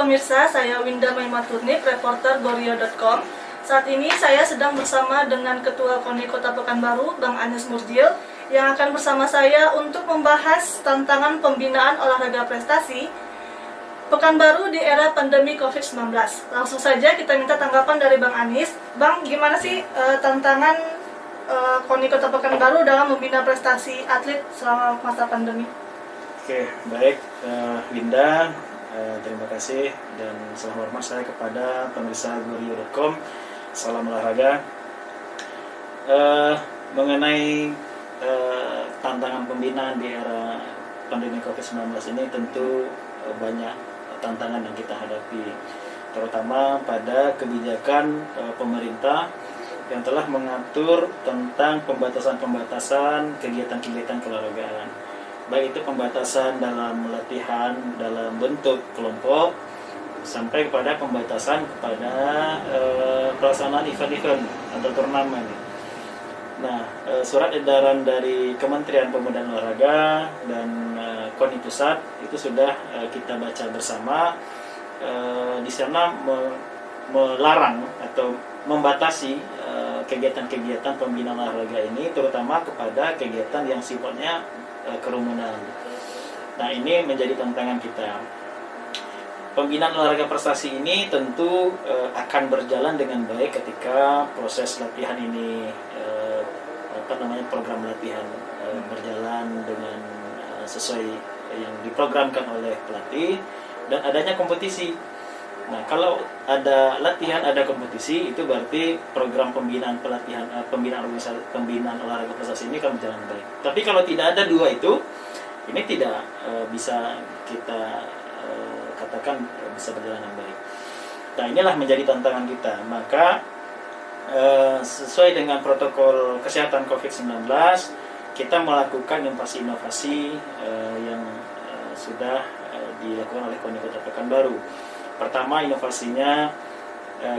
pemirsa, saya Winda Maimaturnip, reporter Gorio.com. Saat ini saya sedang bersama dengan Ketua KONI Kota Pekanbaru, Bang Anies Murjil, yang akan bersama saya untuk membahas tantangan pembinaan olahraga prestasi Pekanbaru di era pandemi COVID-19. Langsung saja kita minta tanggapan dari Bang Anies. Bang, gimana sih tantangan KONI Kota Pekanbaru dalam membina prestasi atlet selama masa pandemi? Oke, baik, Winda, terima kasih dan salam hormat saya kepada pemirsa Gorio.com. Salam olahraga. Mengenai tantangan pembinaan di era pandemi COVID-19 ini tentu banyak tantangan yang kita hadapi, terutama pada kebijakan pemerintah yang telah mengatur tentang pembatasan-pembatasan kegiatan-kegiatan keolahragaan, baik itu pembatasan dalam latihan dalam bentuk kelompok sampai kepada pembatasan kepada pelaksanaan event-event atau turnamen. Nah, surat edaran dari Kementerian Pemuda dan Olahraga dan KONI Pusat itu sudah kita baca bersama. Di sana melarang atau membatasi kegiatan-kegiatan pembinaan olahraga ini, terutama kepada kegiatan yang sifatnya kerumunan. Nah, ini menjadi tantangan kita. Pembinaan olahraga prestasi ini tentu akan berjalan dengan baik ketika proses latihan ini program latihan berjalan dengan sesuai yang diprogramkan oleh pelatih dan adanya kompetisi. Nah, kalau ada latihan, ada kompetisi, itu berarti program pembinaan pembinaan olahraga prestasi ini akan berjalan baik. Tapi kalau tidak ada dua itu, ini tidak bisa kita katakan bisa berjalan dengan baik. Nah, inilah menjadi tantangan kita. Maka sesuai dengan protokol kesehatan COVID-19, kita melakukan inovasi-inovasi yang sudah dilakukan oleh KONI Kota Pekanbaru. Pertama, inovasinya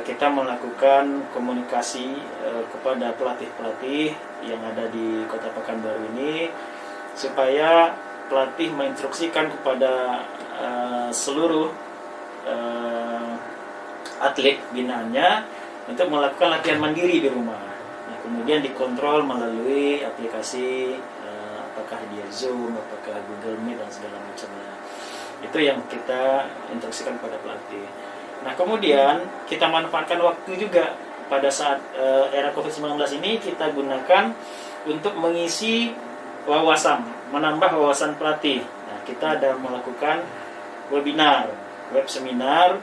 kita melakukan komunikasi kepada pelatih-pelatih yang ada di Kota Pekanbaru ini, supaya pelatih menginstruksikan kepada seluruh atlet binaannya untuk melakukan latihan mandiri di rumah. Nah, kemudian dikontrol melalui aplikasi, apakah dia Zoom, apakah Google Meet dan segala macamnya. Itu yang kita instruksikan pada pelatih. Nah, kemudian kita manfaatkan waktu juga pada saat era COVID-19 ini, kita gunakan untuk mengisi wawasan, menambah wawasan pelatih. Nah, kita ada melakukan webinar, web seminar.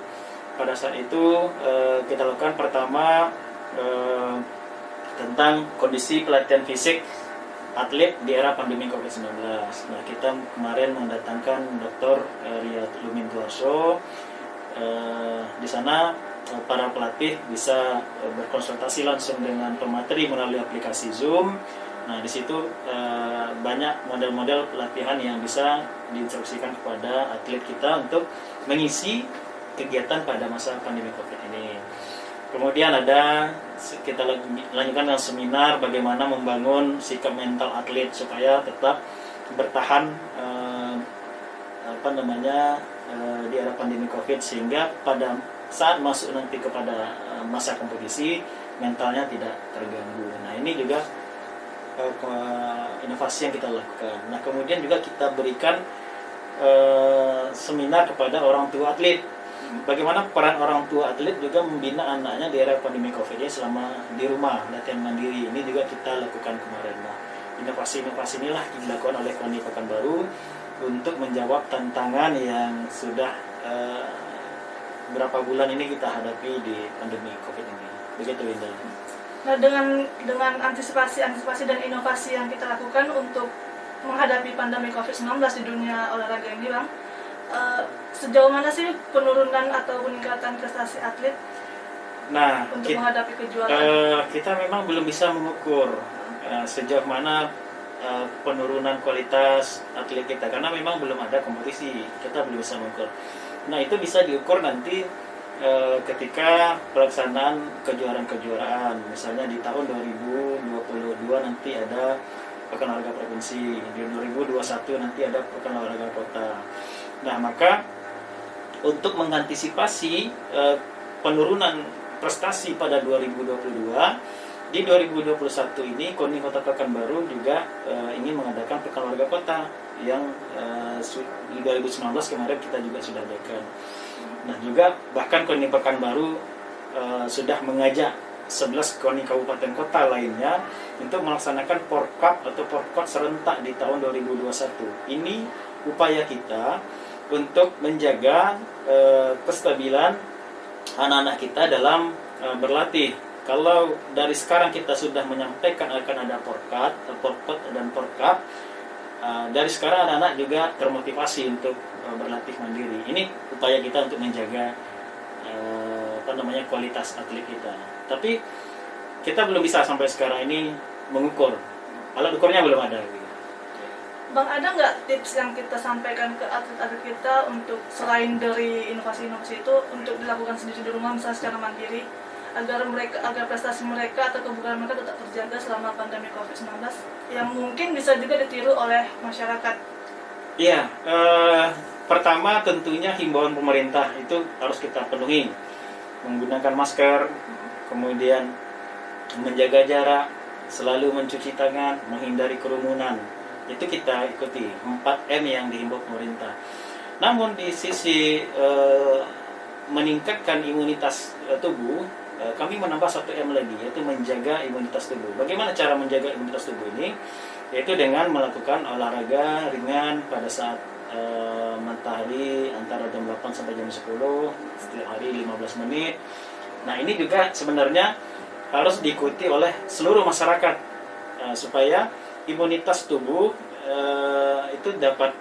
Pada saat itu kita lakukan pertama tentang kondisi pelatihan fisik atlet di era pandemi COVID-19. Nah, kita kemarin mendatangkan Dr. Riyad Lumintuarso. Di sana para pelatih bisa berkonsultasi langsung dengan pemateri melalui aplikasi Zoom. Nah, di situ banyak model-model pelatihan yang bisa diinstruksikan kepada atlet kita untuk mengisi kegiatan pada masa pandemi COVID ini. Kemudian kita lanjutkan dengan seminar bagaimana membangun sikap mental atlet supaya tetap bertahan di era pandemi COVID, sehingga pada saat masuk nanti kepada masa kompetisi mentalnya tidak terganggu. Nah, ini juga inovasi yang kita lakukan. Nah, kemudian juga kita berikan seminar kepada orang tua atlet. Bagaimana peran orang tua atlet juga membina anaknya di era pandemi COVID ini selama di rumah, latihan mandiri. Ini juga kita lakukan kemarin. Nah, inovasi-inovasi inilah dilakukan oleh KONI Pekanbaru untuk menjawab tantangan yang sudah berapa bulan ini kita hadapi di pandemi COVID ini. Begitu, Winda. Nah, dengan antisipasi dan inovasi yang kita lakukan untuk menghadapi pandemi COVID-19 di dunia olahraga ini, Bang, sejauh mana sih penurunan atau peningkatan prestasi atlet untuk menghadapi kejuaraan? Kita memang belum bisa mengukur sejauh mana penurunan kualitas atlet kita, karena memang belum ada kompetisi, kita belum bisa mengukur. Nah, itu bisa diukur nanti ketika pelaksanaan kejuaraan-kejuaraan. Misalnya di tahun 2022 nanti ada Pekan Olahraga Provinsi, di 2021 nanti ada Pekan Olahraga Kota. Nah, maka untuk mengantisipasi penurunan prestasi pada 2022. Di 2021 ini KONI Kota Pekanbaru juga ingin mengadakan Pekan Olahraga Kota yang di 2019 kemarin kita juga sudah adakan. Nah juga bahkan KONI Pekanbaru sudah mengajak 11 KONI kabupaten kota lainnya untuk melaksanakan Porkap atau Porkot serentak di tahun 2021. Ini upaya kita untuk menjaga kestabilan anak-anak kita dalam berlatih. Kalau dari sekarang kita sudah menyampaikan akan ada Porkot dan Porkap, dari sekarang anak-anak juga termotivasi untuk berlatih mandiri. Ini upaya kita untuk menjaga kualitas atlet kita. Tapi kita belum bisa sampai sekarang ini mengukur. Alat ukurnya belum ada. Bang, ada nggak tips yang kita sampaikan ke atlet-atlet kita untuk selain dari inovasi-inovasi itu untuk dilakukan sendiri di rumah, misalnya secara mandiri, agar prestasi mereka atau kebugaran mereka tetap terjaga selama pandemi COVID-19 yang mungkin bisa juga ditiru oleh masyarakat? Iya, pertama tentunya himbauan pemerintah itu harus kita penuhi, menggunakan masker, kemudian menjaga jarak, selalu mencuci tangan, menghindari kerumunan. Itu kita ikuti 4M yang dihimbau pemerintah. Namun di sisi meningkatkan imunitas tubuh, kami menambah 1M lagi, yaitu menjaga imunitas tubuh. Bagaimana cara menjaga imunitas tubuh ini? Yaitu dengan melakukan olahraga ringan pada saat matahari antara jam 8 sampai jam 10 setiap hari 15 menit. Nah ini juga sebenarnya harus diikuti oleh seluruh masyarakat supaya imunitas tubuh itu dapat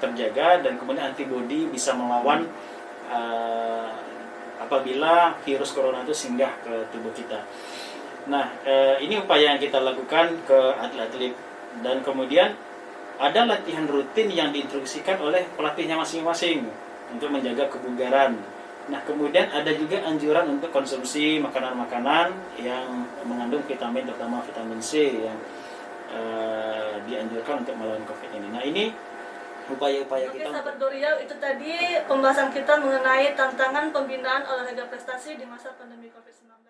terjaga dan kemudian antibodi bisa melawan apabila virus corona itu singgah ke tubuh kita. Nah, ini upaya yang kita lakukan ke atlet-atlet, dan kemudian ada latihan rutin yang diinstruksikan oleh pelatihnya masing-masing untuk menjaga kebugaran. Nah, kemudian ada juga anjuran untuk konsumsi makanan-makanan yang mengandung vitamin, terutama vitamin C yang dianjurkan untuk melawan COVID ini. Nah, ini upaya-upaya kita. Oke, sahabat Goriau, itu tadi pembahasan kita mengenai tantangan pembinaan olahraga prestasi di masa pandemi COVID-19.